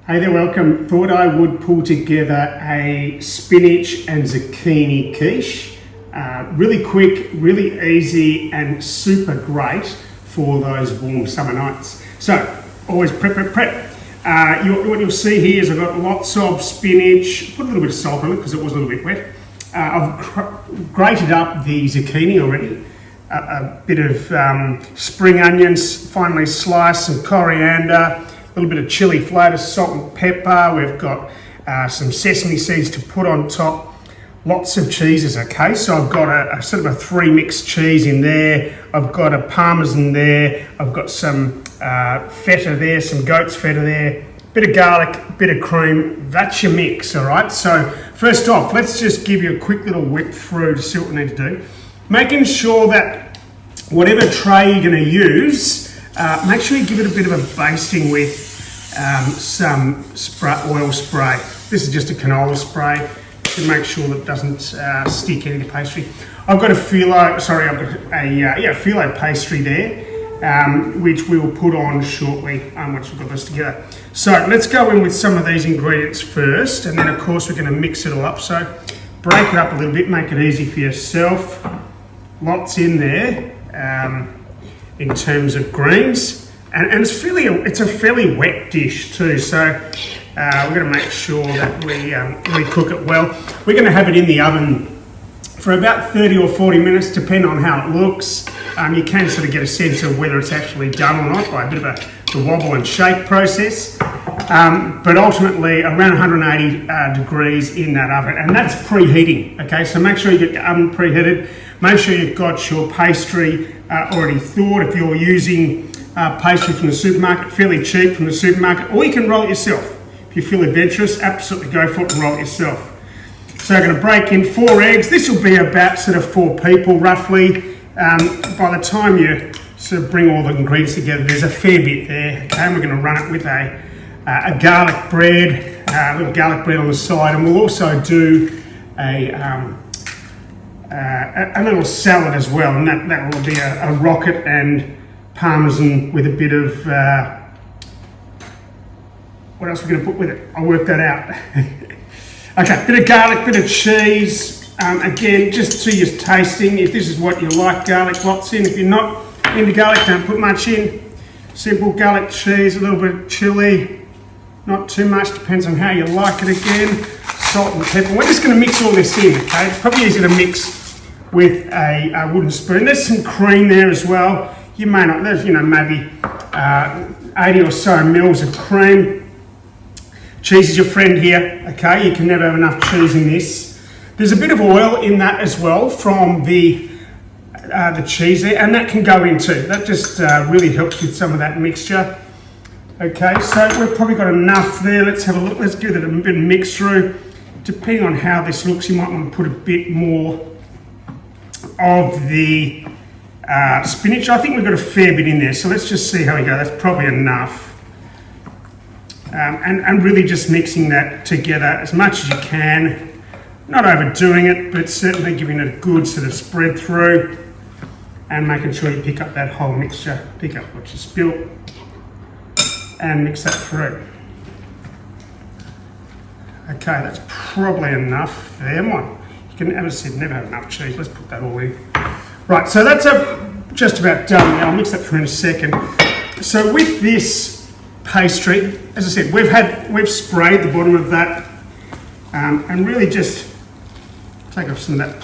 Hey there, welcome. Thought I would pull together a spinach and zucchini quiche. Really quick, really easy, and super great for those warm summer nights. So, always prep. What you'll see here is I've got lots of spinach, put a little bit of salt on it because it was a little bit wet. I've grated up the zucchini already, a bit of spring onions, finely sliced, some coriander, a little bit of chili flavour, salt and pepper. We've got some sesame seeds to put on top. Lots of cheeses, okay? So I've got a sort of a 3-mix cheese in there. I've got a parmesan there. I've got some feta there, some goat's feta there. Bit of garlic, bit of cream. That's your mix, all right? So first off, let's just give you a quick little whip through to see what we need to do. Making sure that whatever tray you're going to use, make sure you give it a bit of a basting with some oil spray. This is just a canola spray to make sure that it doesn't stick into the pastry. I've got a phyllo pastry there, which we'll put on shortly once we've got this together. So let's go in with some of these ingredients first, and then of course we're going to mix it all up. So break it up a little bit, make it easy for yourself. Lots in there. In terms of greens, and it's a fairly wet dish too, so we're going to make sure that we cook it well. We're going to have it in the oven for about 30 or 40 minutes, depending on how it looks. You can sort of get a sense of whether it's actually done or not by a bit of the wobble and shake process, but ultimately around 180 degrees in that oven, and that's preheating, okay? So make sure you get your oven preheated. Make sure you've got your pastry already thawed. If you're using pastry from the supermarket, fairly cheap from the supermarket, or you can roll it yourself. If you feel adventurous, absolutely go for it and roll it yourself. So I'm going to break in 4 eggs. This will be about sort of 4 people roughly. By the time you sort of bring all the ingredients together, there's a fair bit there. Okay, and we're going to run it with a garlic bread, a little garlic bread on the side, and we'll also do a little salad as well, and that will be a rocket and parmesan with a bit of what else we're going to put with it. I'll work that out. Okay, bit of garlic, bit of cheese. Again, just to your tasting. If this is what you like, garlic, lots in. If you're not into garlic, don't put much in. Simple garlic cheese, a little bit of chili, not too much. Depends on how you like it. Again, salt and pepper. We're just going to mix all this in. Okay, it's probably easy to mix with a wooden spoon. There's some cream there as well. You may not, there's maybe 80 or so mils of cream. Cheese is your friend here, okay? You can never have enough cheese in this. There's a bit of oil in that as well from the cheese there, and that can go in too. That just really helps with some of that mixture. Okay, so we've probably got enough there. Let's have a look. Let's give it a bit of mix through. Depending on how this looks, you might want to put a bit more of the spinach. I think we've got a fair bit in there, so let's just see how we go. That's probably enough. And really just mixing that together as much as you can. Not overdoing it, but certainly giving it a good sort of spread through and making sure you pick up that whole mixture. Pick up what you spilt and mix that through. Okay, that's probably enough there. You can, as I said, never have enough cheese. Let's put that all in. Right, so that's just about done now. I'll mix that through in a second. So with this pastry, as I said, we've sprayed the bottom of that and really just take off some of that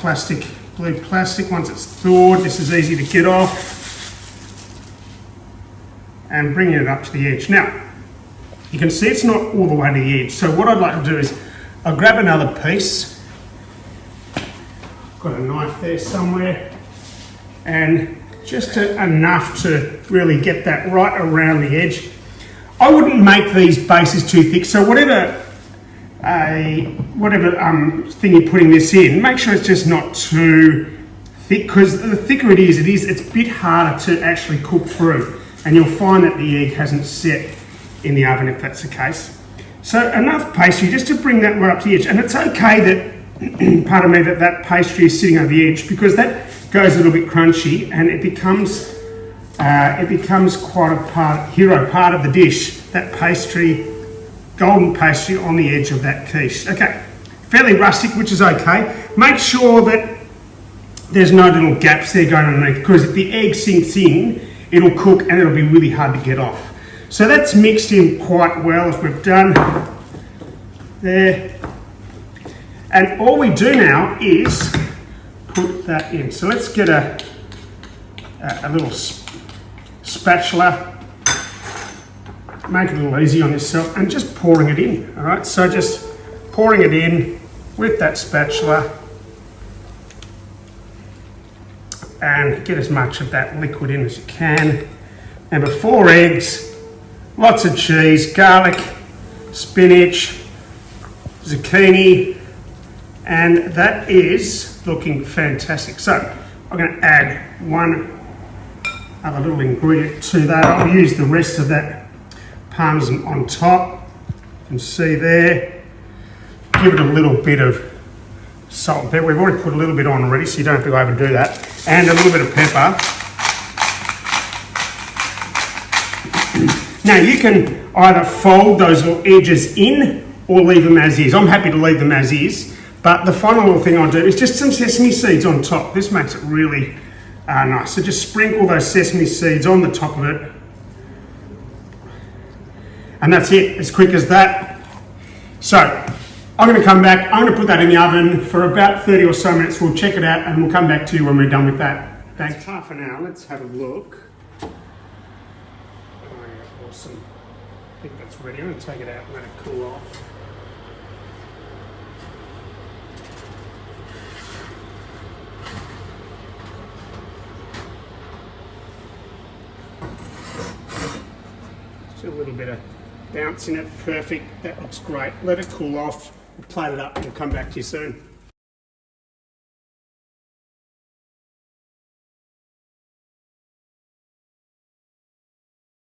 blue plastic. Once it's thawed, this is easy to get off, and bringing it up to the edge. Now, you can see it's not all the way to the edge. So what I'd like to do is I'll grab another piece. Got a knife there somewhere, and just enough to really get that right around the edge. I wouldn't make these bases too thick, so whatever thing you're putting this in, make sure it's just not too thick, because the thicker it is, it's a bit harder to actually cook through, and you'll find that the egg hasn't set in the oven if that's the case. So enough pastry just to bring that right up to the edge, and it's okay that, pardon me, that pastry is sitting over the edge, because that goes a little bit crunchy and it becomes quite a part of the dish. That pastry golden pastry on the edge of that quiche. Okay, fairly rustic, which is okay. Make sure that there's no little gaps there going underneath, because if the egg sinks in, it'll cook and it'll be really hard to get off. So that's mixed in quite well as we've done there. And all we do now is put that in. So let's get a little spatula, make it a little easy on yourself, and just pouring it in. All right, so just pouring it in with that spatula and get as much of that liquid in as you can. And 4 eggs, lots of cheese, garlic, spinach, zucchini, and that is looking fantastic. So I'm going to add one other little ingredient to that. I'll use the rest of that parmesan on top. You can see there. Give it a little bit of salt and pepper. We've already put a little bit on already, so you don't have to overdo that. And a little bit of pepper. Now you can either fold those little edges in or leave them as is. I'm happy to leave them as is, but the final little thing I'll do is just some sesame seeds on top. This makes it really nice. So just sprinkle those sesame seeds on the top of it. And that's it, as quick as that. So I'm going to come back, I'm going to put that in the oven for about 30 or so minutes. We'll check it out and we'll come back to you when we're done with that. Thanks. Half an hour, let's have a look. Oh, yeah, awesome. I think that's ready. I'm going to take it out and let it cool off. Just a little bit of bounce in it, perfect. That looks great. Let it cool off. We'll plate it up and we'll come back to you soon.